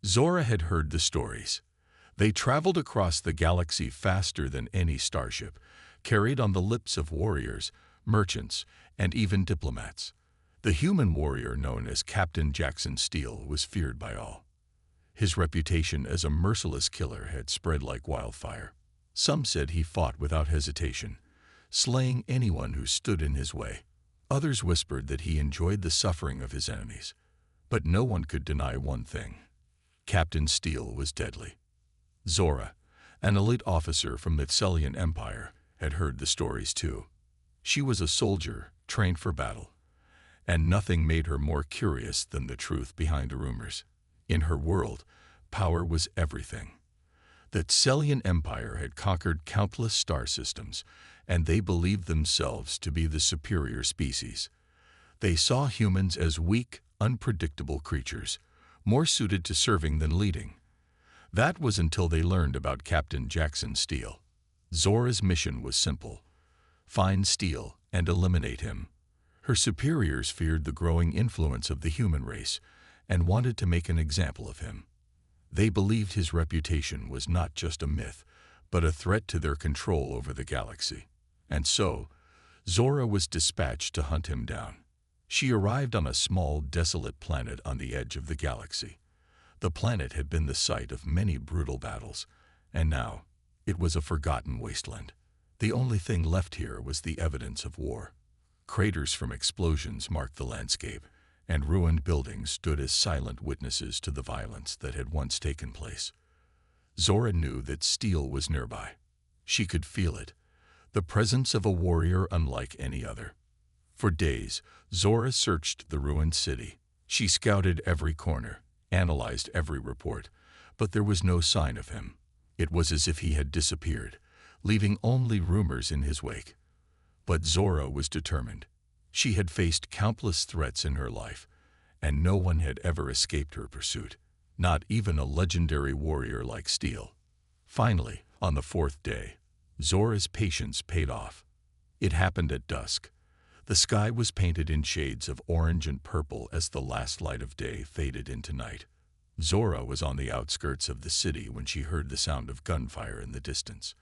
Zora had heard the stories. They traveled across the galaxy faster than any starship, carried on the lips of warriors, merchants, and even diplomats. The human warrior known as Captain Jackson Steele was feared by all. His reputation as a merciless killer had spread like wildfire. Some said he fought without hesitation, slaying anyone who stood in his way. Others whispered that he enjoyed the suffering of his enemies. But no one could deny one thing. Captain Steele was deadly. Zora, an elite officer from the Thessalian Empire, had heard the stories too. She was a soldier, trained for battle, and nothing made her more curious than the truth behind the rumors. In her world, power was everything. The Thessalian Empire had conquered countless star systems, and they believed themselves to be the superior species. They saw humans as weak, unpredictable creatures, more suited to serving than leading. That was until they learned about Captain Jackson Steele. Zora's mission was simple: find Steele and eliminate him. Her superiors feared the growing influence of the human race and wanted to make an example of him. They believed his reputation was not just a myth, but a threat to their control over the galaxy. And so, Zora was dispatched to hunt him down. She arrived on a small, desolate planet on the edge of the galaxy. The planet had been the site of many brutal battles, and now it was a forgotten wasteland. The only thing left here was the evidence of war. Craters from explosions marked the landscape, and ruined buildings stood as silent witnesses to the violence that had once taken place. Zora knew that Steele was nearby. She could feel it, the presence of a warrior unlike any other. For days, Zora searched the ruined city. She scouted every corner, analyzed every report, but there was no sign of him. It was as if he had disappeared, leaving only rumors in his wake. But Zora was determined. She had faced countless threats in her life, and no one had ever escaped her pursuit, not even a legendary warrior like Steele. Finally, on the fourth day, Zora's patience paid off. It happened at dusk. The sky was painted in shades of orange and purple as the last light of day faded into night. Zora was on the outskirts of the city when she heard the sound of gunfire in the distance.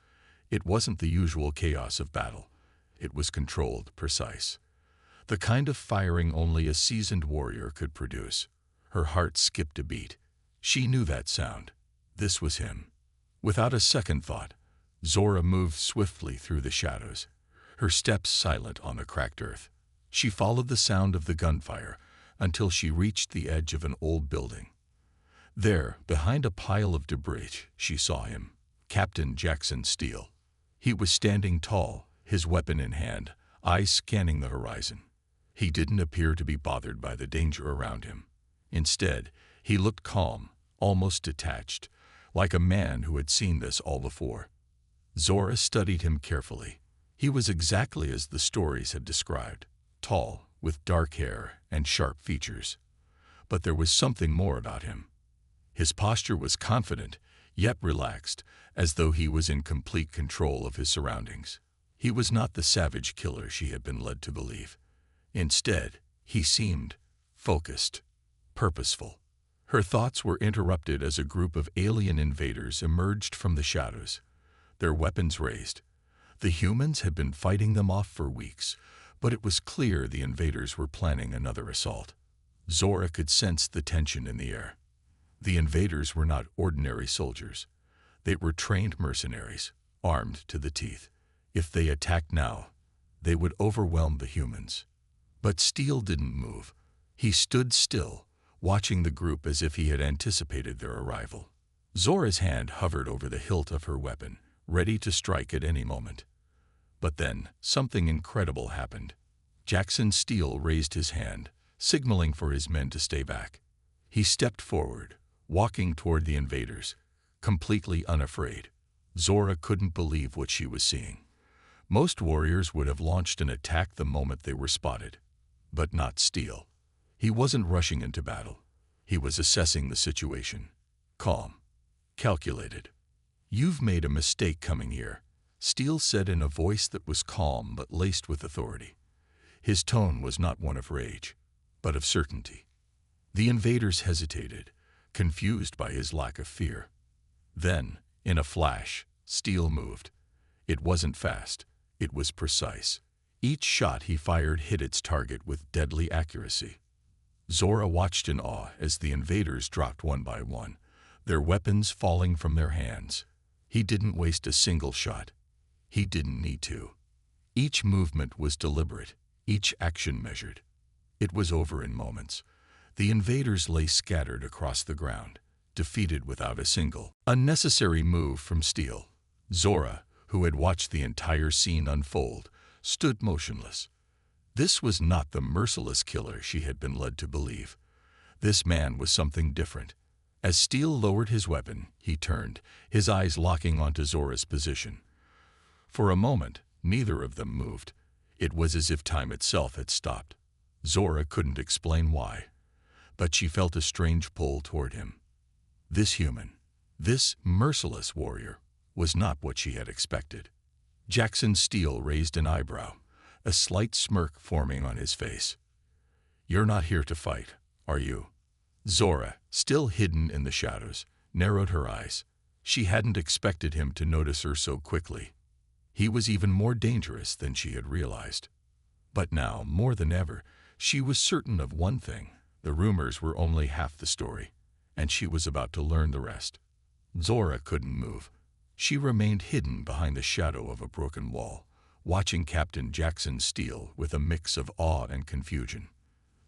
It wasn't the usual chaos of battle. It was controlled, precise. The kind of firing only a seasoned warrior could produce. Her heart skipped a beat. She knew that sound. This was him. Without a second thought, Zora moved swiftly through the shadows, her steps silent on the cracked earth. She followed the sound of the gunfire until she reached the edge of an old building. There, behind a pile of debris, she saw him, Captain Jackson Steele. He was standing tall, his weapon in hand, eyes scanning the horizon. He didn't appear to be bothered by the danger around him. Instead, he looked calm, almost detached, like a man who had seen this all before. Zora studied him carefully. He was exactly as the stories had described, tall, with dark hair and sharp features. But there was something more about him. His posture was confident, yet relaxed, as though he was in complete control of his surroundings. He was not the savage killer she had been led to believe. Instead, he seemed focused, purposeful. Her thoughts were interrupted as a group of alien invaders emerged from the shadows, their weapons raised. The humans had been fighting them off for weeks, but it was clear the invaders were planning another assault. Zora could sense the tension in the air. The invaders were not ordinary soldiers. They were trained mercenaries, armed to the teeth. If they attacked now, they would overwhelm the humans. But Steele didn't move. He stood still, watching the group as if he had anticipated their arrival. Zora's hand hovered over the hilt of her weapon, ready to strike at any moment. But then, something incredible happened. Jackson Steele raised his hand, signaling for his men to stay back. He stepped forward, walking toward the invaders, completely unafraid. Zora couldn't believe what she was seeing. Most warriors would have launched an attack the moment they were spotted. But not Steele. He wasn't rushing into battle. He was assessing the situation. Calm. Calculated. "You've made a mistake coming here," Steele said in a voice that was calm but laced with authority. His tone was not one of rage, but of certainty. The invaders hesitated, confused by his lack of fear. Then, in a flash, Steel moved. It wasn't fast. It was precise. Each shot he fired hit its target with deadly accuracy. Zora watched in awe as the invaders dropped one by one, their weapons falling from their hands. He didn't waste a single shot. He didn't need to. Each movement was deliberate, each action measured. It was over in moments. The invaders lay scattered across the ground, defeated without a single unnecessary move from Steel. Zora, who had watched the entire scene unfold, stood motionless. This was not the merciless killer she had been led to believe. This man was something different. As Steel lowered his weapon, he turned, his eyes locking onto Zora's position. For a moment, neither of them moved. It was as if time itself had stopped. Zora couldn't explain why, but she felt a strange pull toward him. This human, this merciless warrior, was not what she had expected. Jackson Steel raised an eyebrow, a slight smirk forming on his face. "You're not here to fight, are you?" Zora, still hidden in the shadows, narrowed her eyes. She hadn't expected him to notice her so quickly. He was even more dangerous than she had realized. But now, more than ever, she was certain of one thing. The rumors were only half the story, and she was about to learn the rest. Zora couldn't move. She remained hidden behind the shadow of a broken wall, watching Captain Jackson Steel with a mix of awe and confusion.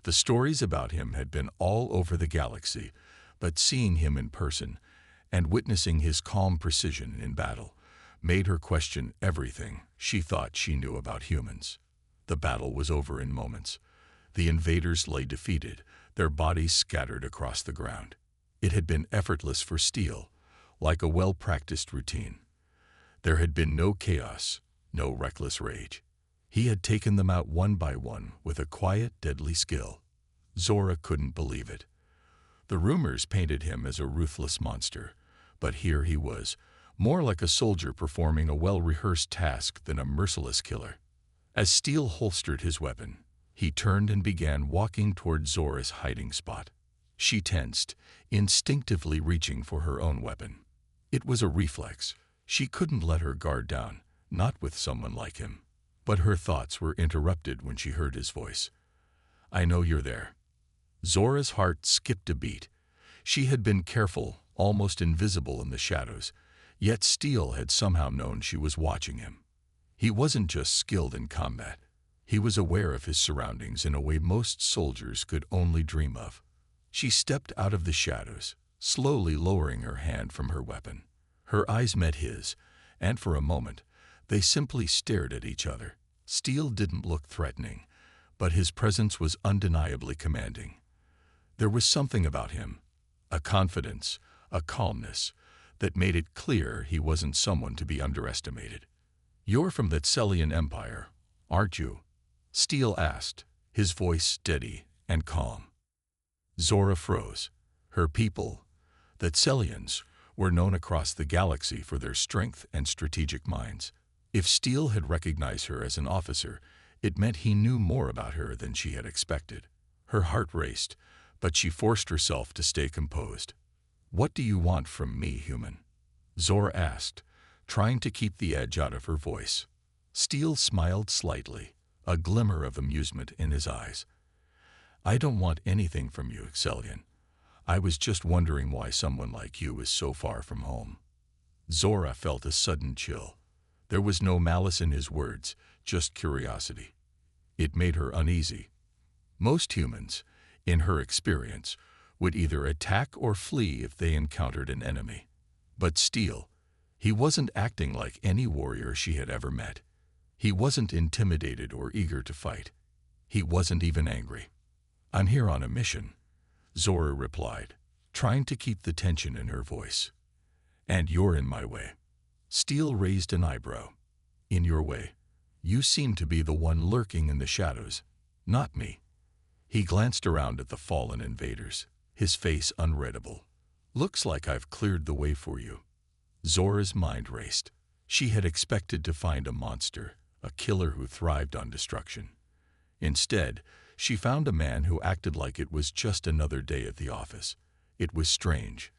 The stories about him had been all over the galaxy, but seeing him in person and witnessing his calm precision in battle made her question everything she thought she knew about humans. The battle was over in moments. The invaders lay defeated, their bodies scattered across the ground. It had been effortless for Steel, like a well-practiced routine. There had been no chaos, no reckless rage. He had taken them out one by one with a quiet, deadly skill. Zora couldn't believe it. The rumors painted him as a ruthless monster, but here he was, more like a soldier performing a well-rehearsed task than a merciless killer. As Steel holstered his weapon, he turned and began walking toward Zora's hiding spot. She tensed, instinctively reaching for her own weapon. It was a reflex. She couldn't let her guard down, not with someone like him. But her thoughts were interrupted when she heard his voice. "I know you're there." Zora's heart skipped a beat. She had been careful, almost invisible in the shadows, yet Steel had somehow known she was watching him. He wasn't just skilled in combat. He was aware of his surroundings in a way most soldiers could only dream of. She stepped out of the shadows, slowly lowering her hand from her weapon. Her eyes met his, and for a moment, they simply stared at each other. Steel didn't look threatening, but his presence was undeniably commanding. There was something about him, a confidence, a calmness, that made it clear he wasn't someone to be underestimated. "You're from the Tselian Empire, aren't you?" Steel asked, his voice steady and calm. Zora froze. Her people, the Tselians, were known across the galaxy for their strength and strategic minds. If Steel had recognized her as an officer, it meant he knew more about her than she had expected. Her heart raced, but she forced herself to stay composed. "What do you want from me, human?" Zora asked, trying to keep the edge out of her voice. Steel smiled slightly, a glimmer of amusement in his eyes. "I don't want anything from you, Xelian. I was just wondering why someone like you is so far from home." Zora felt a sudden chill. There was no malice in his words, just curiosity. It made her uneasy. Most humans, in her experience, would either attack or flee if they encountered an enemy. But Steel, he wasn't acting like any warrior she had ever met. He wasn't intimidated or eager to fight. He wasn't even angry. "I'm here on a mission," Zora replied, trying to keep the tension in her voice. "And you're in my way." Steel raised an eyebrow. "In your way? You seem to be the one lurking in the shadows, not me." He glanced around at the fallen invaders, his face unreadable. "Looks like I've cleared the way for you." Zora's mind raced. She had expected to find a monster, a killer who thrived on destruction. Instead, she found a man who acted like it was just another day at the office. It was strange,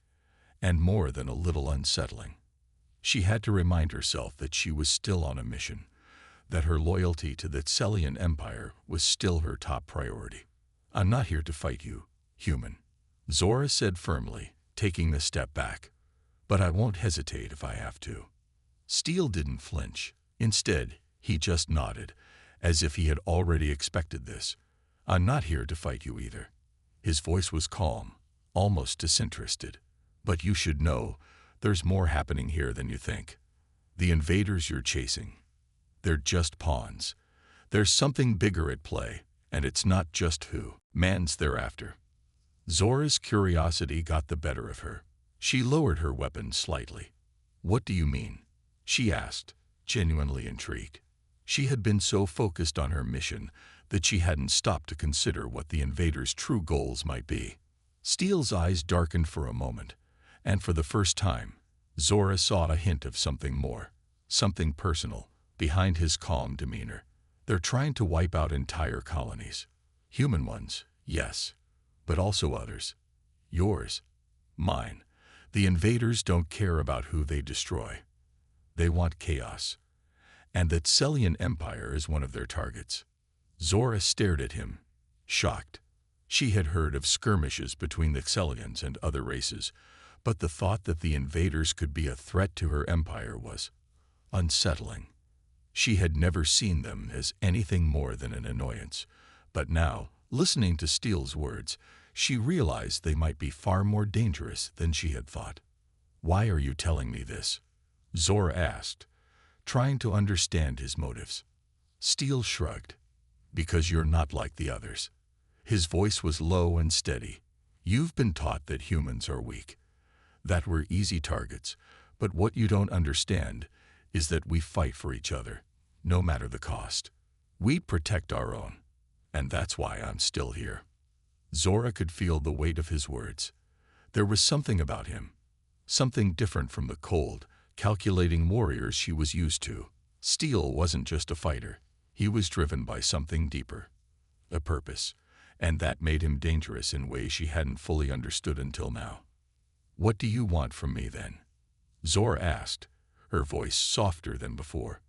and more than a little unsettling. She had to remind herself that she was still on a mission, that her loyalty to the Tselian Empire was still her top priority. "I'm not here to fight you, human," Zora said firmly, taking a step back. "But I won't hesitate if I have to." Steele didn't flinch. Instead, he just nodded, as if he had already expected this. "I'm not here to fight you either." His voice was calm, almost disinterested. "But you should know, there's more happening here than you think. The invaders you're chasing, they're just pawns. There's something bigger at play, and it's not just who man's they're after." Zora's curiosity got the better of her. She lowered her weapon slightly. "What do you mean?" she asked, genuinely intrigued. She had been so focused on her mission that she hadn't stopped to consider what the invaders' true goals might be. Steele's eyes darkened for a moment, and for the first time, Zora saw a hint of something more, something personal, behind his calm demeanor. "They're trying to wipe out entire colonies. Human ones, yes, but also others. Yours, mine. The invaders don't care about who they destroy. They want chaos. And the Tselian Empire is one of their targets." Zora stared at him, shocked. She had heard of skirmishes between the Tselians and other races, but the thought that the invaders could be a threat to her empire was unsettling. She had never seen them as anything more than an annoyance, but now, listening to Steele's words, she realized they might be far more dangerous than she had thought. "Why are you telling me this?" Zora asked, trying to understand his motives. Steele shrugged. "Because you're not like the others." His voice was low and steady. "You've been taught that humans are weak, that we're easy targets, but what you don't understand is that we fight for each other, no matter the cost. We protect our own, and that's why I'm still here." Zora could feel the weight of his words. There was something about him, something different from the cold, calculating warriors she was used to. Steele wasn't just a fighter. He was driven by something deeper, a purpose, and that made him dangerous in ways she hadn't fully understood until now. "What do you want from me, then?" Zora asked, her voice softer than before.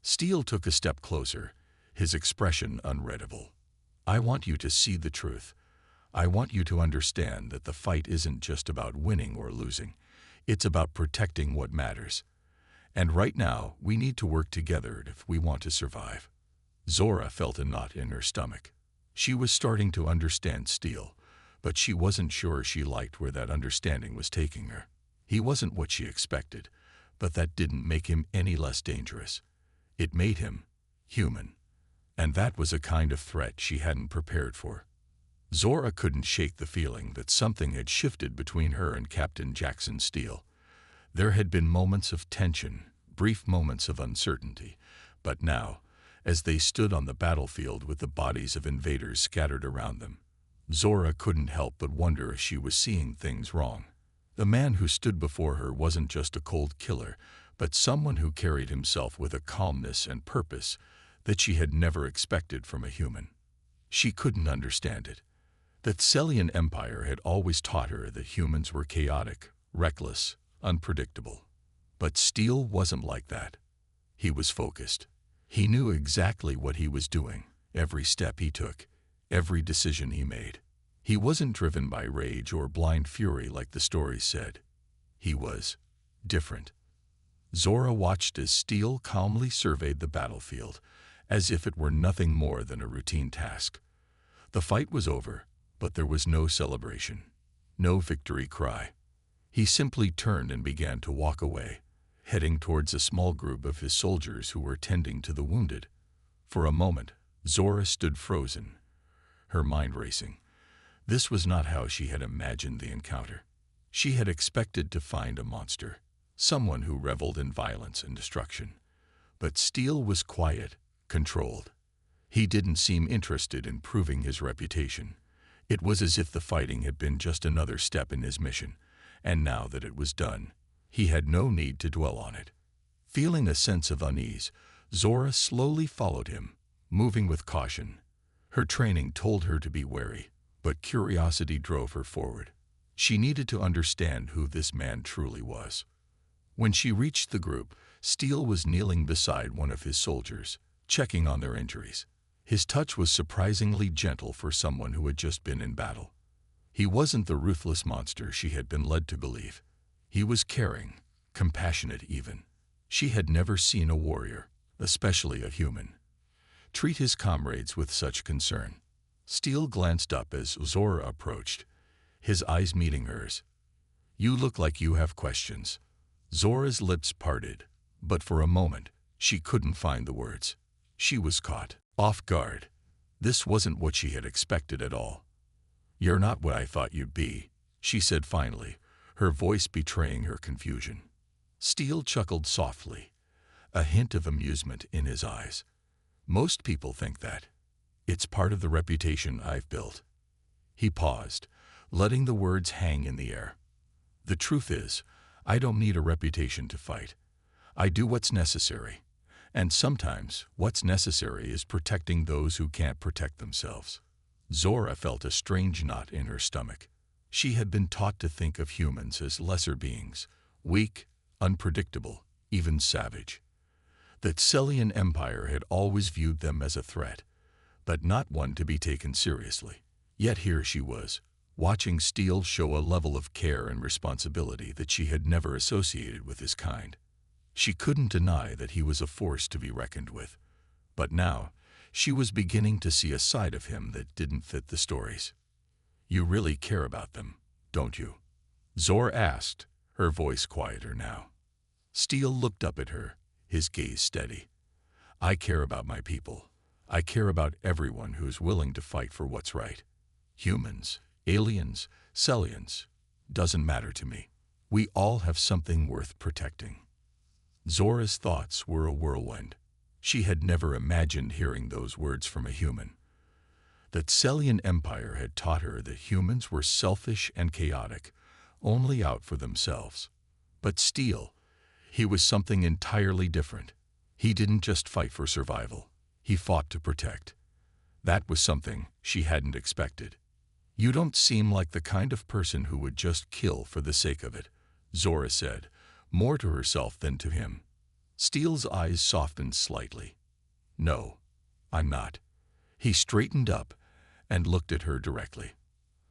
Steele took a step closer, his expression unreadable. "I want you to see the truth. I want you to understand that the fight isn't just about winning or losing. It's about protecting what matters. And right now, we need to work together if we want to survive." Zora felt a knot in her stomach. She was starting to understand Steele, but she wasn't sure she liked where that understanding was taking her. He wasn't what she expected, but that didn't make him any less dangerous. It made him human, and that was a kind of threat she hadn't prepared for. Zora couldn't shake the feeling that something had shifted between her and Captain Jackson Steele. There had been moments of tension, brief moments of uncertainty, but now, as they stood on the battlefield with the bodies of invaders scattered around them, Zora couldn't help but wonder if she was seeing things wrong. The man who stood before her wasn't just a cold killer, but someone who carried himself with a calmness and purpose that she had never expected from a human. She couldn't understand it. The Tselian Empire had always taught her that humans were chaotic, reckless, unpredictable. But Steele wasn't like that. He was focused. He knew exactly what he was doing, every step he took, every decision he made. He wasn't driven by rage or blind fury like the stories said. He was different. Zora watched as Steele calmly surveyed the battlefield, as if it were nothing more than a routine task. The fight was over, but there was no celebration, no victory cry. He simply turned and began to walk away, heading towards a small group of his soldiers who were tending to the wounded. For a moment, Zora stood frozen, her mind racing. This was not how she had imagined the encounter. She had expected to find a monster, someone who reveled in violence and destruction. But Steele was quiet, controlled. He didn't seem interested in proving his reputation. It was as if the fighting had been just another step in his mission, and now that it was done, he had no need to dwell on it. Feeling a sense of unease, Zora slowly followed him, moving with caution. Her training told her to be wary, but curiosity drove her forward. She needed to understand who this man truly was. When she reached the group, Steele was kneeling beside one of his soldiers, checking on their injuries. His touch was surprisingly gentle for someone who had just been in battle. He wasn't the ruthless monster she had been led to believe. He was caring, compassionate even. She had never seen a warrior, especially a human, treat his comrades with such concern. Steele glanced up as Zora approached, his eyes meeting hers. "You look like you have questions." Zora's lips parted, but for a moment, she couldn't find the words. She was caught off guard. This wasn't what she had expected at all. "You're not what I thought you'd be," she said finally, her voice betraying her confusion. Steele chuckled softly, a hint of amusement in his eyes. "Most people think that. It's part of the reputation I've built." He paused, letting the words hang in the air. "The truth is, I don't need a reputation to fight. I do what's necessary. And sometimes, what's necessary is protecting those who can't protect themselves." Zora felt a strange knot in her stomach. She had been taught to think of humans as lesser beings, weak, unpredictable, even savage. The Celian Empire had always viewed them as a threat, but not one to be taken seriously. Yet here she was, watching Steele show a level of care and responsibility that she had never associated with his kind. She couldn't deny that he was a force to be reckoned with, but now she was beginning to see a side of him that didn't fit the stories. "You really care about them, don't you?" Zora asked, her voice quieter now. Steele looked up at her, his gaze steady. "I care about my people. I care about everyone who's willing to fight for what's right. Humans, aliens, Celians, doesn't matter to me. We all have something worth protecting." Zora's thoughts were a whirlwind. She had never imagined hearing those words from a human. The Celian Empire had taught her that humans were selfish and chaotic, only out for themselves. But Steele, he was something entirely different. He didn't just fight for survival. He fought to protect. That was something she hadn't expected. "You don't seem like the kind of person who would just kill for the sake of it," Zora said, more to herself than to him. Steele's eyes softened slightly. "No, I'm not." He straightened up and looked at her directly.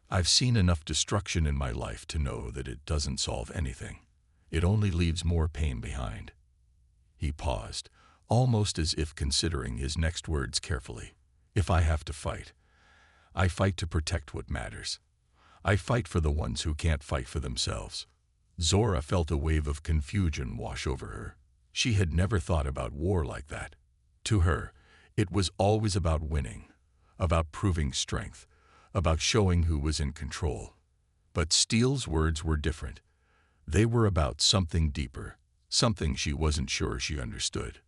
"I've seen enough destruction in my life to know that it doesn't solve anything. It only leaves more pain behind." He paused, almost as if considering his next words carefully. "If I have to fight, I fight to protect what matters. I fight for the ones who can't fight for themselves." Zora felt a wave of confusion wash over her. She had never thought about war like that. To her, it was always about winning, about proving strength, about showing who was in control. But Steele's words were different. They were about something deeper, something she wasn't sure she understood.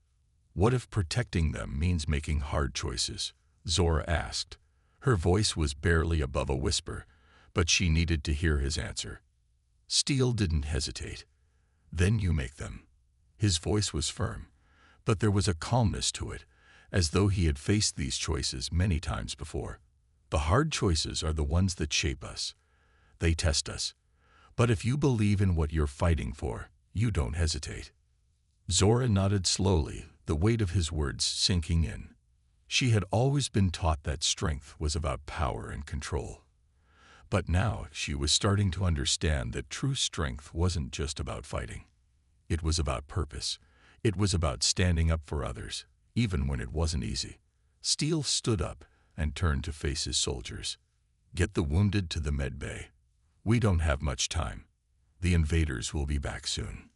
"What if protecting them means making hard choices?" Zora asked. Her voice was barely above a whisper, but she needed to hear his answer. Steele didn't hesitate. "Then you make them." His voice was firm, but there was a calmness to it, as though he had faced these choices many times before. "The hard choices are the ones that shape us. They test us. But if you believe in what you're fighting for, you don't hesitate." Zora nodded slowly, the weight of his words sinking in. She had always been taught that strength was about power and control. But now she was starting to understand that true strength wasn't just about fighting. It was about purpose. It was about standing up for others, even when it wasn't easy. Steele stood up and turned to face his soldiers. "Get the wounded to the med bay. We don't have much time. The invaders will be back soon."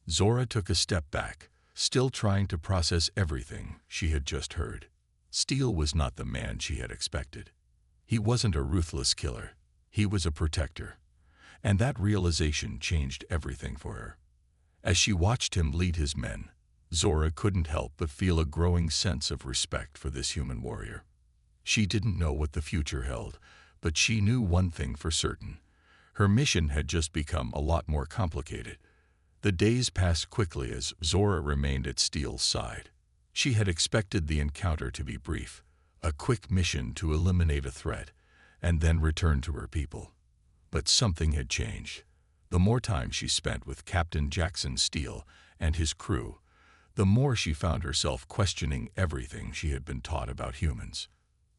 Zora took a step back, still trying to process everything she had just heard. Steele was not the man she had expected. He wasn't a ruthless killer. He was a protector. And that realization changed everything for her. As she watched him lead his men, Zora couldn't help but feel a growing sense of respect for this human warrior. She didn't know what the future held, but she knew one thing for certain. Her mission had just become a lot more complicated. The days passed quickly as Zora remained at Steele's side. She had expected the encounter to be brief, a quick mission to eliminate a threat, and then return to her people. But something had changed. The more time she spent with Captain Jackson Steele and his crew, the more she found herself questioning everything she had been taught about humans.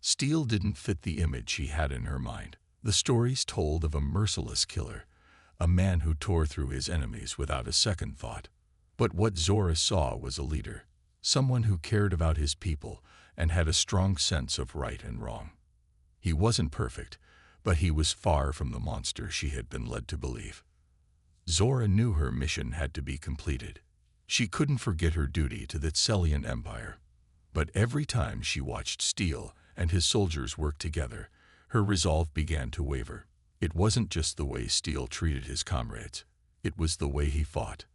Steele didn't fit the image she had in her mind. The stories told of a merciless killer, a man who tore through his enemies without a second thought. But what Zora saw was a leader, someone who cared about his people and had a strong sense of right and wrong. He wasn't perfect, but he was far from the monster she had been led to believe. Zora knew her mission had to be completed. She couldn't forget her duty to the Tselian Empire. But every time she watched Steele and his soldiers work together, her resolve began to waver. It wasn't just the way Steele treated his comrades. It was the way he fought.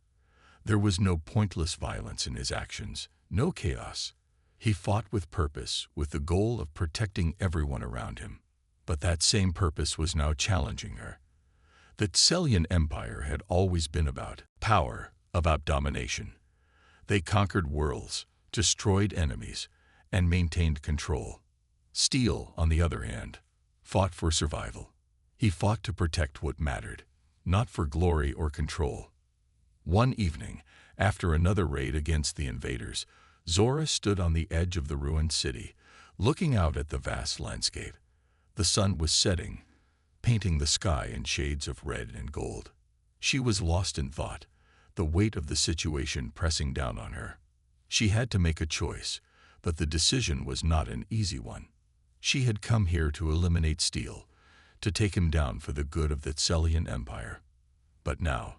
There was no pointless violence in his actions, no chaos. He fought with purpose, with the goal of protecting everyone around him. But that same purpose was now challenging her. The Tselian Empire had always been about power, about domination. They conquered worlds, destroyed enemies, and maintained control. Steele, on the other hand, fought for survival. He fought to protect what mattered, not for glory or control. One evening, after another raid against the invaders, Zora stood on the edge of the ruined city, looking out at the vast landscape. The sun was setting, painting the sky in shades of red and gold. She was lost in thought, the weight of the situation pressing down on her. She had to make a choice, but the decision was not an easy one. She had come here to eliminate Steele, to take him down for the good of the Tselian Empire. But now,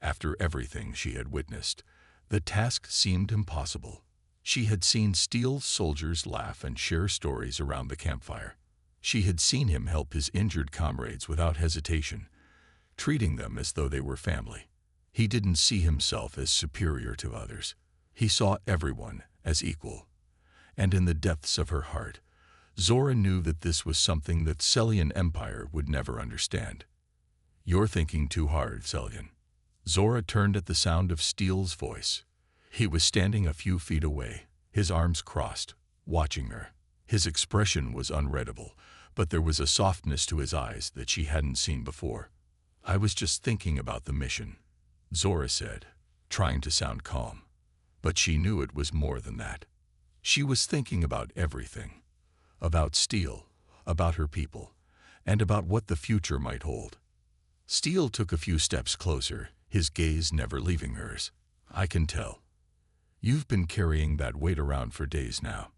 after everything she had witnessed, the task seemed impossible. She had seen Steele's soldiers laugh and share stories around the campfire. She had seen him help his injured comrades without hesitation, treating them as though they were family. He didn't see himself as superior to others. He saw everyone as equal. And in the depths of her heart, Zora knew that this was something that Tselian Empire would never understand. "You're thinking too hard, Tselian." Zora turned at the sound of Steele's voice. He was standing a few feet away, his arms crossed, watching her. His expression was unreadable, but there was a softness to his eyes that she hadn't seen before. "I was just thinking about the mission," Zora said, trying to sound calm. But she knew it was more than that. She was thinking about everything. About Steele, about her people, and about what the future might hold. Steele took a few steps closer, his gaze never leaving hers. "I can tell. You've been carrying that weight around for days now."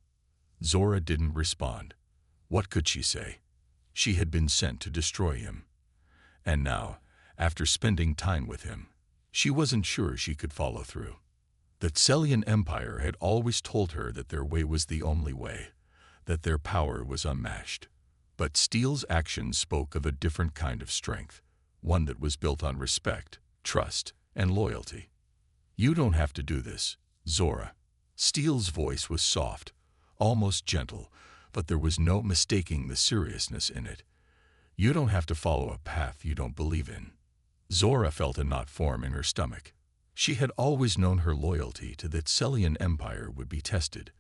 Zora didn't respond. What could she say? She had been sent to destroy him. And now, after spending time with him, she wasn't sure she could follow through. The Tselian Empire had always told her that their way was the only way, that their power was unmatched. But Steele's actions spoke of a different kind of strength, one that was built on respect, trust, and loyalty. "You don't have to do this, Zora." Steele's voice was soft, almost gentle, but there was no mistaking the seriousness in it. "You don't have to follow a path you don't believe in." Zora felt a knot form in her stomach. She had always known her loyalty to the Tselian Empire would be tested,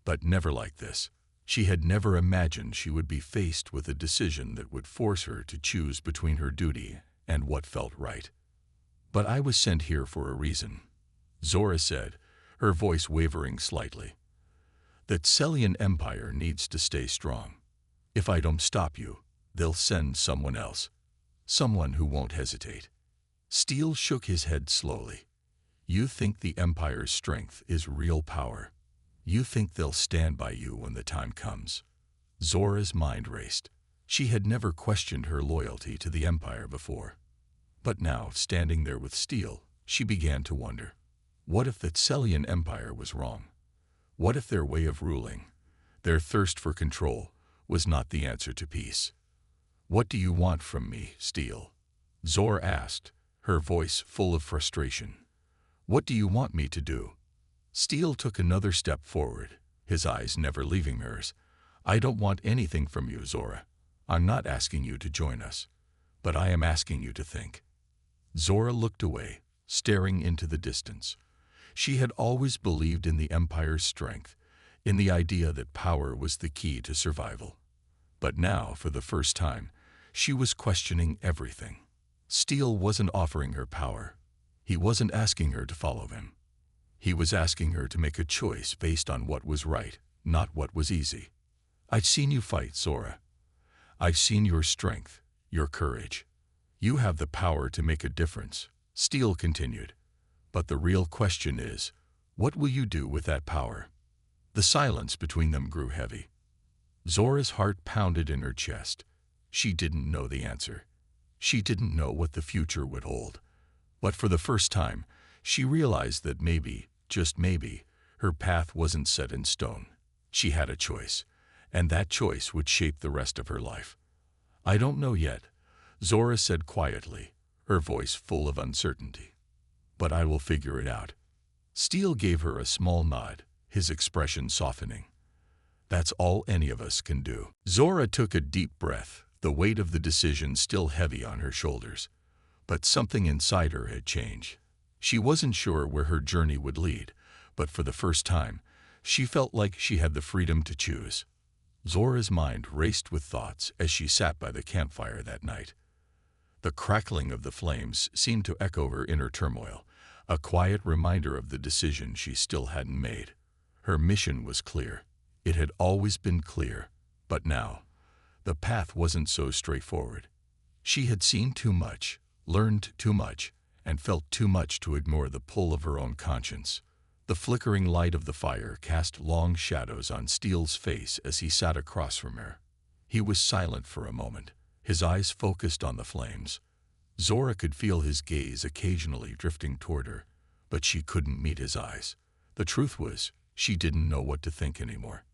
but never like this. She had never imagined she would be faced with a decision that would force her to choose between her duty and what felt right. "But I was sent here for a reason," Zora said, her voice wavering slightly. "The Tselian Empire needs to stay strong. If I don't stop you, they'll send someone else, someone who won't hesitate." Steele shook his head slowly. "You think the Empire's strength is real power. You think they'll stand by you when the time comes." Zora's mind raced. She had never questioned her loyalty to the Empire before. But now, standing there with Steele, she began to wonder. What if the Tselian Empire was wrong? What if their way of ruling, their thirst for control, was not the answer to peace? "What do you want from me, Steele?" Zora asked, her voice full of frustration. "What do you want me to do?" Steele took another step forward, his eyes never leaving hers. "I don't want anything from you, Zora. I'm not asking you to join us, but I am asking you to think." Zora looked away, staring into the distance. She had always believed in the Empire's strength, in the idea that power was the key to survival. But now, for the first time, She was questioning everything. Steel wasn't offering her power. He wasn't asking her to follow him. He was asking her to make a choice based on what was right, not what was easy. I've seen you fight, Zora. I've seen your strength, your courage. You have the power to make a difference, Steel continued. But the real question is, what will you do with that power? The silence between them grew heavy. Zora's heart pounded in her chest. She didn't know the answer. She didn't know what the future would hold. But for the first time, she realized that maybe, just maybe, her path wasn't set in stone. She had a choice, and that choice would shape the rest of her life. I don't know yet, Zora said quietly, her voice full of uncertainty. But I will figure it out. Steel gave her a small nod, his expression softening. That's all any of us can do. Zora took a deep breath, the weight of the decision still heavy on her shoulders. But something inside her had changed. She wasn't sure where her journey would lead, but for the first time, she felt like she had the freedom to choose. Zora's mind raced with thoughts as she sat by the campfire that night. The crackling of the flames seemed to echo her inner turmoil, a quiet reminder of the decision she still hadn't made. Her mission was clear. It had always been clear, but now, the path wasn't so straightforward. She had seen too much, learned too much, and felt too much to ignore the pull of her own conscience. The flickering light of the fire cast long shadows on Steele's face as he sat across from her. He was silent for a moment, his eyes focused on the flames. Zora could feel his gaze occasionally drifting toward her, but she couldn't meet his eyes. The truth was, she didn't know what to think anymore.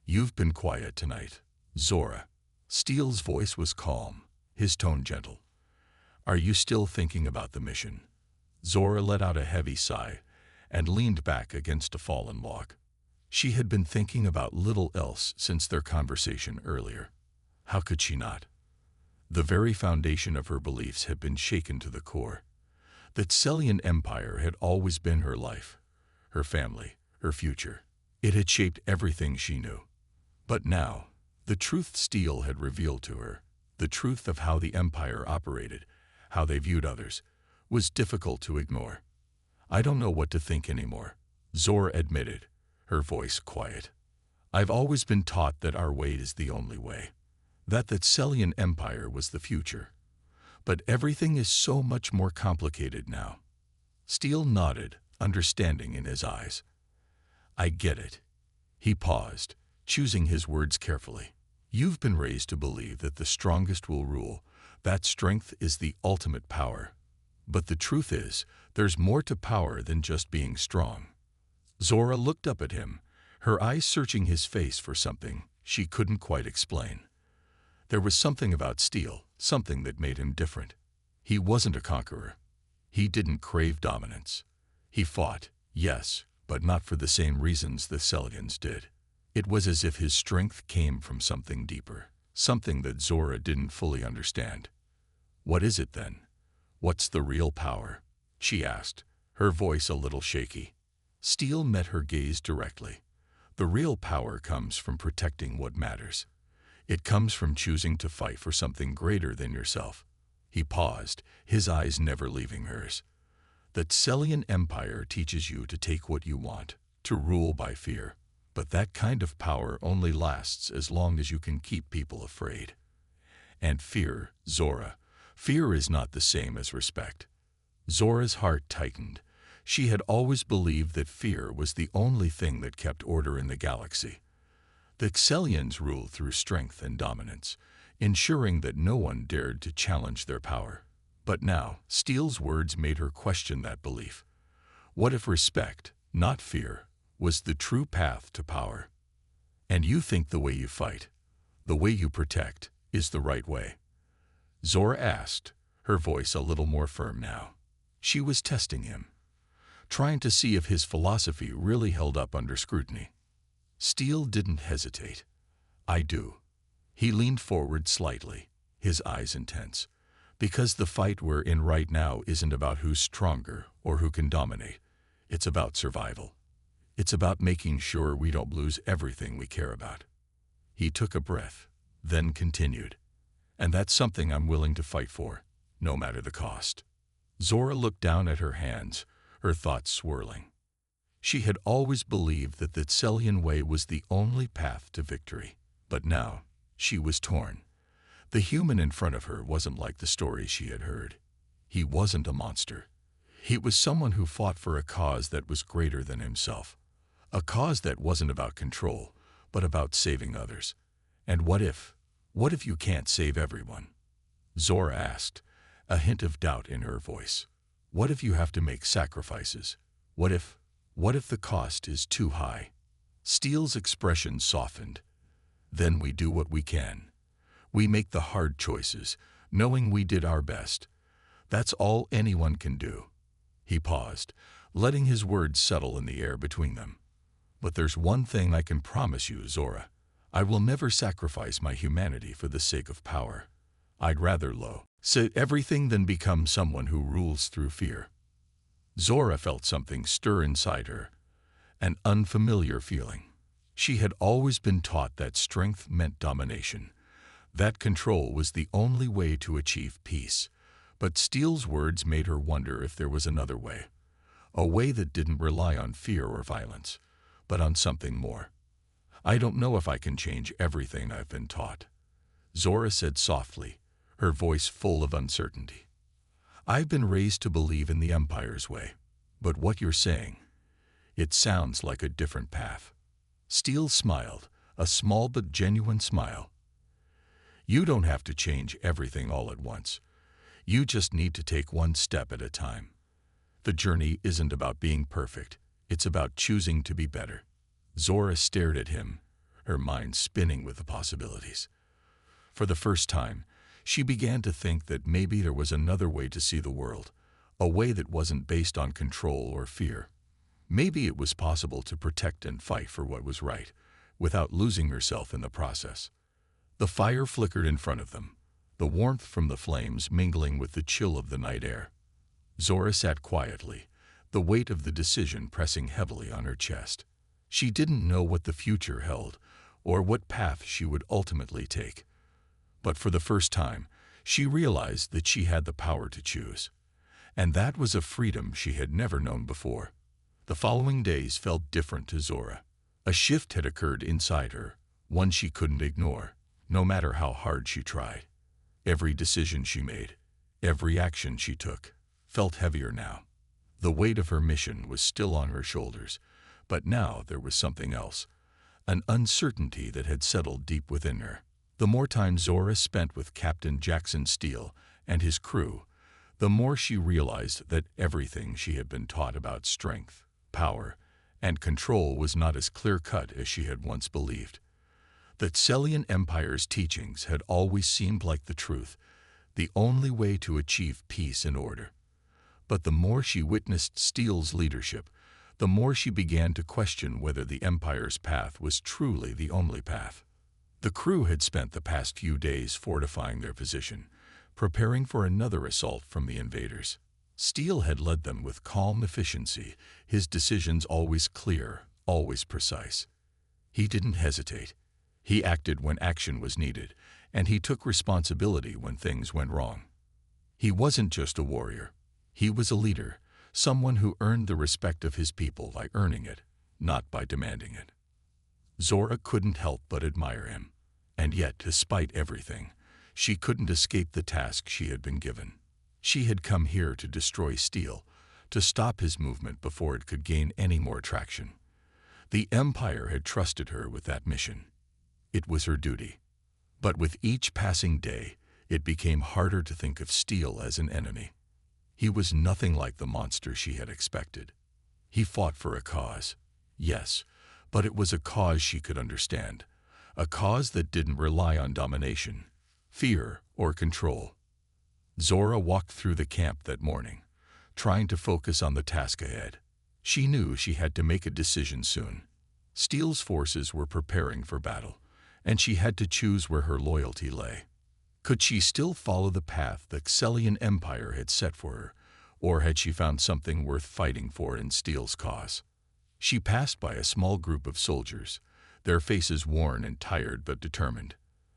You've been quiet tonight, Zora. Steele's voice was calm, his tone gentle. Are you still thinking about the mission? Zora let out a heavy sigh and leaned back against a fallen log. She had been thinking about little else since their conversation earlier. How could she not? The very foundation of her beliefs had been shaken to the core. The Tselian Empire had always been her life, her family, her future. It had shaped everything she knew. But now, the truth Steel had revealed to her, the truth of how the Empire operated, how they viewed others, was difficult to ignore. I don't know what to think anymore, Zora admitted, her voice quiet. I've always been taught that our way is the only way, that the Tselian Empire was the future. But everything is so much more complicated now. Steel nodded, understanding in his eyes. I get it. He paused, choosing his words carefully. You've been raised to believe that the strongest will rule, that strength is the ultimate power. But the truth is, there's more to power than just being strong. Zora looked up at him, her eyes searching his face for something she couldn't quite explain. There was something about Steel, something that made him different. He wasn't a conqueror. He didn't crave dominance. He fought, yes, but not for the same reasons the Tselians did. It was as if his strength came from something deeper, something that Zora didn't fully understand. What is it then? What's the real power? She asked, her voice a little shaky. Steel met her gaze directly. The real power comes from protecting what matters. It comes from choosing to fight for something greater than yourself. He paused, his eyes never leaving hers. The Tselian Empire teaches you to take what you want, to rule by fear. But that kind of power only lasts as long as you can keep people afraid. And fear, Zora, fear is not the same as respect. Zora's heart tightened. She had always believed that fear was the only thing that kept order in the galaxy. The Tselians ruled through strength and dominance, ensuring that no one dared to challenge their power. But now, Steele's words made her question that belief. What if respect, not fear, was the true path to power? And you think the way you fight, the way you protect, is the right way? Zora asked, her voice a little more firm now. She was testing him, trying to see if his philosophy really held up under scrutiny. Steel didn't hesitate. I do. He leaned forward slightly, his eyes intense. Because the fight we're in right now isn't about who's stronger or who can dominate. It's about survival. It's about making sure we don't lose everything we care about. He took a breath, then continued. And that's something I'm willing to fight for, no matter the cost. Zora looked down at her hands, her thoughts swirling. She had always believed that the Tselian way was the only path to victory. But now, she was torn. The human in front of her wasn't like the stories she had heard. He wasn't a monster. He was someone who fought for a cause that was greater than himself. A cause that wasn't about control, but about saving others. And what if you can't save everyone? Zora asked, a hint of doubt in her voice. What if you have to make sacrifices? What if the cost is too high? Steele's expression softened. Then we do what we can. We make the hard choices, knowing we did our best. That's all anyone can do. He paused, letting his words settle in the air between them. But there's one thing I can promise you, Zora. I will never sacrifice my humanity for the sake of power. I'd rather say everything than become someone who rules through fear. Zora felt something stir inside her, an unfamiliar feeling. She had always been taught that strength meant domination, that control was the only way to achieve peace. But Steele's words made her wonder if there was another way, a way that didn't rely on fear or violence, but on something more. I don't know if I can change everything I've been taught, Zora said softly, her voice full of uncertainty. I've been raised to believe in the Empire's way, but what you're saying, it sounds like a different path. Steele smiled, a small but genuine smile. You don't have to change everything all at once. You just need to take one step at a time. The journey isn't about being perfect. It's about choosing to be better. Zora stared at him, her mind spinning with the possibilities. For the first time, she began to think that maybe there was another way to see the world, a way that wasn't based on control or fear. Maybe it was possible to protect and fight for what was right, without losing herself in the process. The fire flickered in front of them, the warmth from the flames mingling with the chill of the night air. Zora sat quietly, the weight of the decision pressing heavily on her chest. She didn't know what the future held, or what path she would ultimately take. But for the first time, she realized that she had the power to choose. And that was a freedom she had never known before. The following days felt different to Zora. A shift had occurred inside her, one she couldn't ignore, no matter how hard she tried. Every decision she made, every action she took, felt heavier now. The weight of her mission was still on her shoulders, but now there was something else, an uncertainty that had settled deep within her. The more time Zora spent with Captain Jackson Steele and his crew, the more she realized that everything she had been taught about strength, power, and control was not as clear-cut as she had once believed. The Tselian Empire's teachings had always seemed like the truth, the only way to achieve peace and order. But the more she witnessed Steele's leadership, the more she began to question whether the Empire's path was truly the only path. The crew had spent the past few days fortifying their position, preparing for another assault from the invaders. Steele had led them with calm efficiency, his decisions always clear, always precise. He didn't hesitate. He acted when action was needed, and he took responsibility when things went wrong. He wasn't just a warrior. He was a leader, someone who earned the respect of his people by earning it, not by demanding it. Zora couldn't help but admire him. And yet, despite everything, she couldn't escape the task she had been given. She had come here to destroy Steele, to stop his movement before it could gain any more traction. The Empire had trusted her with that mission. It was her duty. But with each passing day, it became harder to think of Steele as an enemy. He was nothing like the monster she had expected. He fought for a cause, yes, but it was a cause she could understand, a cause that didn't rely on domination, fear, or control. Zora walked through the camp that morning, trying to focus on the task ahead. She knew she had to make a decision soon. Steele's forces were preparing for battle, and she had to choose where her loyalty lay. Could she still follow the path the Tselian Empire had set for her, or had she found something worth fighting for in Steele's cause? She passed by a small group of soldiers, their faces worn and tired but determined.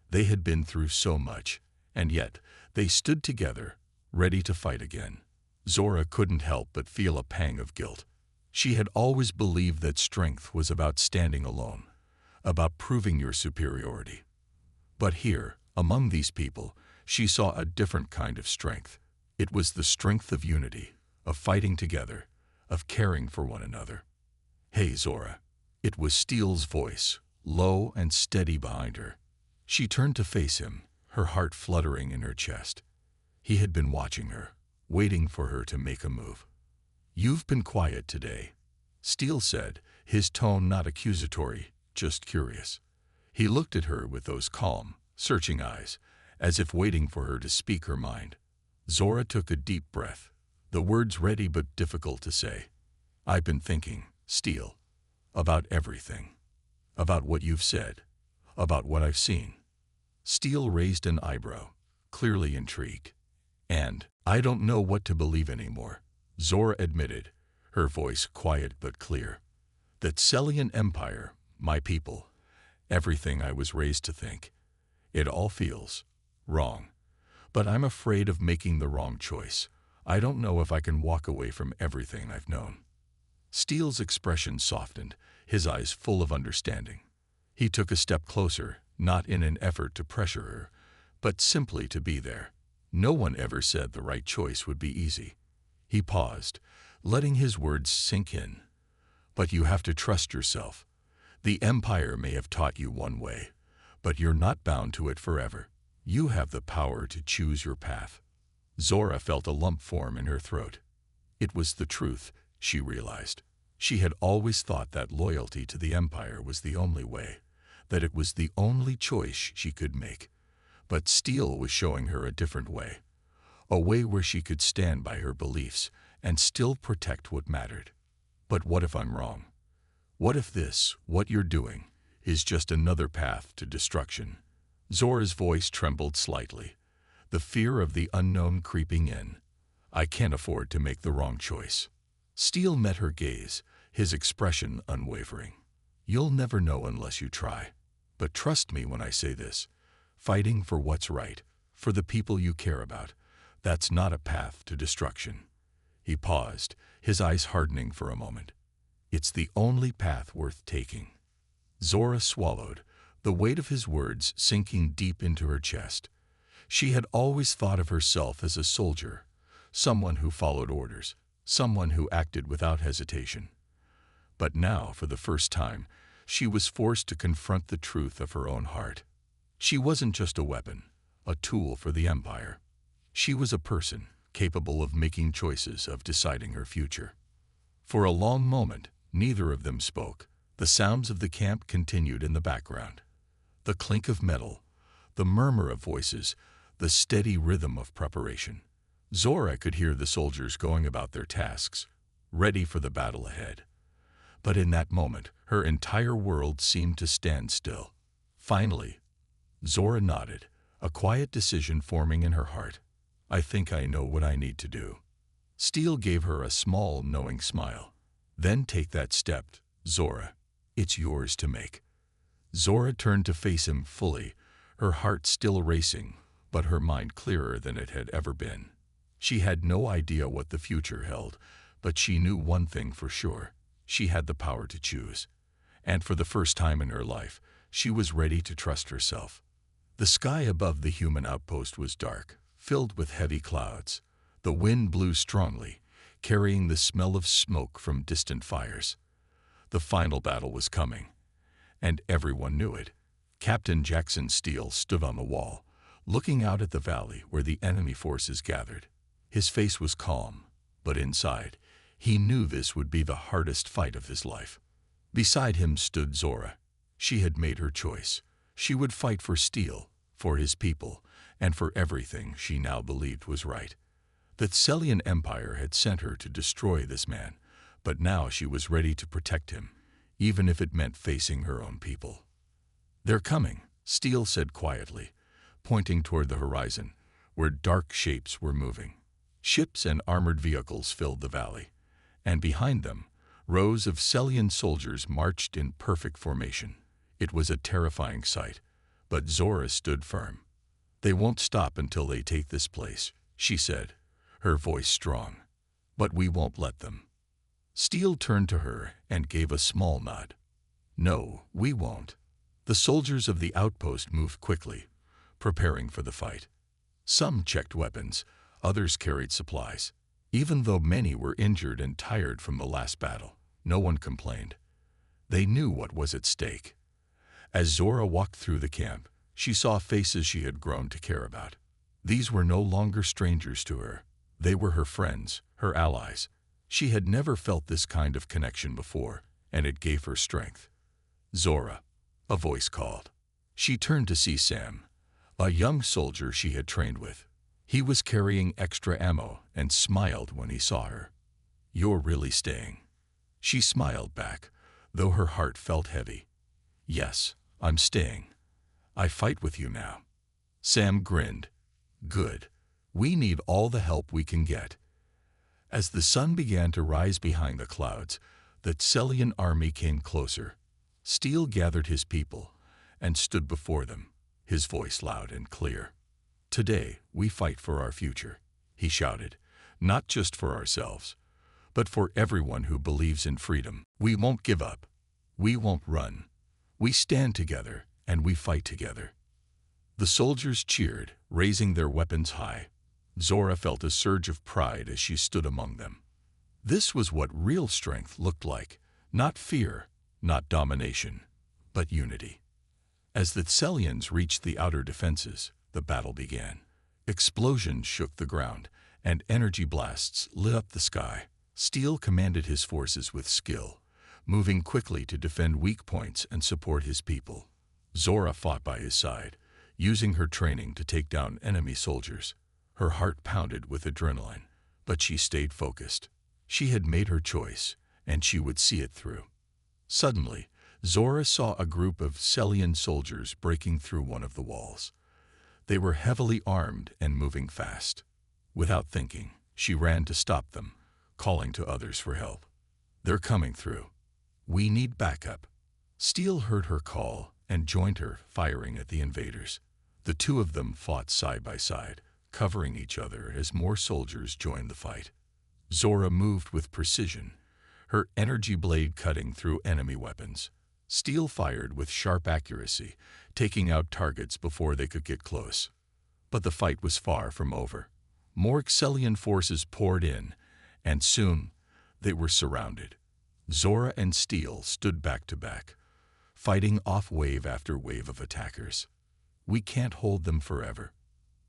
They had been through so much, And yet, they stood together, ready to fight again. Zora couldn't help but feel a pang of guilt. She had always believed that strength was about standing alone, about proving your superiority. But here, among these people, she saw a different kind of strength. It was the strength of unity, of fighting together, of caring for one another. "Hey, Zora." It was Steele's voice, low and steady behind her. She turned to face him, her heart fluttering in her chest. He had been watching her, waiting for her to make a move. "You've been quiet today," Steele said, his tone not accusatory, just curious. He looked at her with those calm, searching eyes, as if waiting for her to speak her mind. Zora took a deep breath, the words ready but difficult to say. "I've been thinking, Steele, about everything. About what you've said, about what I've seen." Steele raised an eyebrow, clearly intrigued. "And I don't know what to believe anymore," Zora admitted, her voice quiet but clear. "That Celian Empire, my people, everything I was raised to think, it all feels wrong. But I'm afraid of making the wrong choice. I don't know if I can walk away from everything I've known." Steele's expression softened, his eyes full of understanding. He took a step closer, not in an effort to pressure her, but simply to be there. No one ever said the right choice would be easy. He paused, letting his words sink in. "But you have to trust yourself. The Empire may have taught you one way, but you're not bound to it forever. You have the power to choose your path." Zora felt a lump form in her throat. It was the truth, she realized. She had always thought that loyalty to the Empire was the only way, that it was the only choice she could make. But Steele was showing her a different way, a way where she could stand by her beliefs and still protect what mattered. "But what if I'm wrong? What if this, what you're doing, is just another path to destruction?" Zora's voice trembled slightly, the fear of the unknown creeping in. "I can't afford to make the wrong choice." Steele met her gaze, his expression unwavering. "You'll never know unless you try. But trust me when I say this. Fighting for what's right, for the people you care about, that's not a path to destruction." He paused, his eyes hardening for a moment. "It's the only path worth taking." Zora swallowed, the weight of his words sinking deep into her chest. She had always thought of herself as a soldier, someone who followed orders, someone who acted without hesitation. But now, for the first time, she was forced to confront the truth of her own heart. She wasn't just a weapon, a tool for the Empire. She was a person, capable of making choices, of deciding her future. For a long moment, neither of them spoke. The sounds of the camp continued in the background. The clink of metal, the murmur of voices, the steady rhythm of preparation. Zora could hear the soldiers going about their tasks, ready for the battle ahead. But in that moment, her entire world seemed to stand still. Finally, Zora nodded, a quiet decision forming in her heart. "I think I know what I need to do." Steele gave her a small, knowing smile. "Then take that step, Zora. It's yours to make." Zora turned to face him fully, her heart still racing, but her mind clearer than it had ever been. She had no idea what the future held, but she knew one thing for sure. She had the power to choose. And for the first time in her life, she was ready to trust herself. The sky above the human outpost was dark, filled with heavy clouds. The wind blew strongly, carrying the smell of smoke from distant fires. The final battle was coming, and everyone knew it. Captain Jackson Steele stood on the wall, looking out at the valley where the enemy forces gathered. His face was calm, but inside, he knew this would be the hardest fight of his life. Beside him stood Zora. She had made her choice. She would fight for Steele, for his people, and for everything she now believed was right. The Celian Empire had sent her to destroy this man, but now she was ready to protect him, even if it meant facing her own people. "They're coming," Steele said quietly, pointing toward the horizon, where dark shapes were moving. Ships and armored vehicles filled the valley, and behind them, rows of Celian soldiers marched in perfect formation. It was a terrifying sight, but Zora stood firm. They won't stop until they take this place, she said, her voice strong. But we won't let them. Steel turned to her and gave a small nod. No, we won't. The soldiers of the outpost moved quickly, preparing for the fight. Some checked weapons, others carried supplies. Even though many were injured and tired from the last battle, no one complained. They knew what was at stake. As Zora walked through the camp, she saw faces she had grown to care about. These were no longer strangers to her. They were her friends, her allies. She had never felt this kind of connection before, and it gave her strength. Zora, a voice called. She turned to see Sam, a young soldier she had trained with. He was carrying extra ammo and smiled when he saw her. You're really staying. She smiled back, though her heart felt heavy. Yes, I'm staying. I fight with you now. Sam grinned. Good. We need all the help we can get. As the sun began to rise behind the clouds, the Tselian army came closer. Steel gathered his people and stood before them, his voice loud and clear. Today, we fight for our future, he shouted, not just for ourselves, but for everyone who believes in freedom. We won't give up. We won't run. We stand together and we fight together. The soldiers cheered, raising their weapons high. Zora felt a surge of pride as she stood among them. This was what real strength looked like, not fear, not domination, but unity. As the Tselians reached the outer defenses, the battle began. Explosions shook the ground, and energy blasts lit up the sky. Steel commanded his forces with skill, moving quickly to defend weak points and support his people. Zora fought by his side, using her training to take down enemy soldiers. Her heart pounded with adrenaline, but she stayed focused. She had made her choice, and she would see it through. Suddenly, Zora saw a group of Tselian soldiers breaking through one of the walls. They were heavily armed and moving fast. Without thinking, she ran to stop them, calling to others for help. They're coming through. We need backup. Steel heard her call and joined her, firing at the invaders. The two of them fought side by side, covering each other as more soldiers joined the fight. Zora moved with precision, her energy blade cutting through enemy weapons. Steel fired with sharp accuracy, taking out targets before they could get close. But the fight was far from over. More Tselian forces poured in, and soon they were surrounded. Zora and Steel stood back to back, fighting off wave after wave of attackers. We can't hold them forever,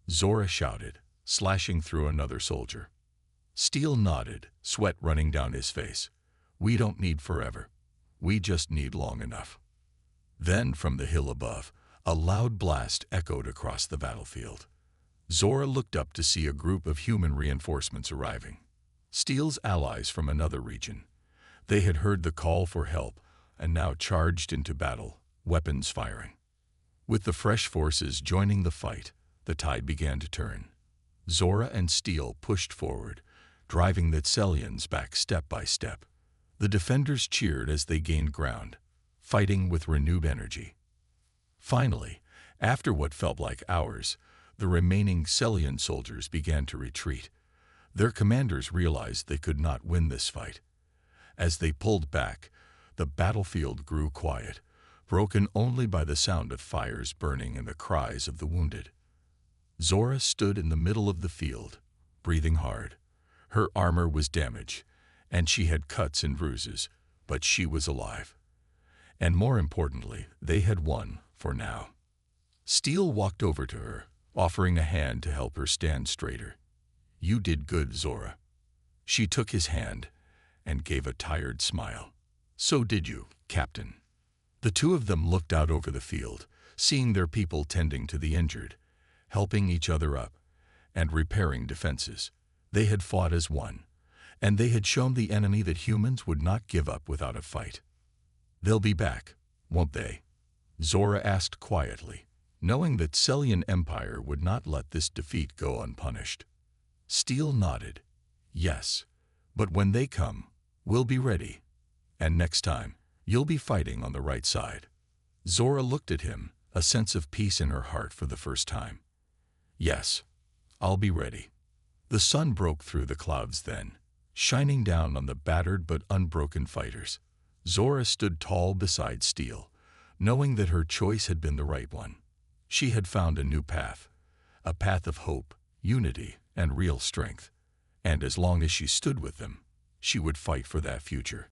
Zora shouted, slashing through another soldier. Steel nodded, sweat running down his face. We don't need forever. We just need long enough. Then, from the hill above, a loud blast echoed across the battlefield. Zora looked up to see a group of human reinforcements arriving. Steel's allies from another region. They had heard the call for help and now charged into battle, weapons firing. With the fresh forces joining the fight, the tide began to turn. Zora and Steel pushed forward, driving the Tselians back step by step. The defenders cheered as they gained ground, fighting with renewed energy. Finally, after what felt like hours, the remaining Tselian soldiers began to retreat. Their commanders realized they could not win this fight. As they pulled back, the battlefield grew quiet, broken only by the sound of fires burning and the cries of the wounded. Zora stood in the middle of the field, breathing hard. Her armor was damaged, and she had cuts and bruises, but she was alive. And more importantly, they had won, for now. Steel walked over to her, offering a hand to help her stand straighter. You did good, Zora. She took his hand and gave a tired smile. So did you, Captain. The two of them looked out over the field, seeing their people tending to the injured, helping each other up, and repairing defenses. They had fought as one, and they had shown the enemy that humans would not give up without a fight. They'll be back, won't they? Zora asked quietly, knowing that Tselian Empire would not let this defeat go unpunished. Steel nodded. Yes, but when they come, we'll be ready. And next time, you'll be fighting on the right side. Zora looked at him, a sense of peace in her heart for the first time. Yes, I'll be ready. The sun broke through the clouds then, shining down on the battered but unbroken fighters. Zora stood tall beside Steel, knowing that her choice had been the right one. She had found a new path, a path of hope, unity, and real strength. And as long as she stood with them, she would fight for that future.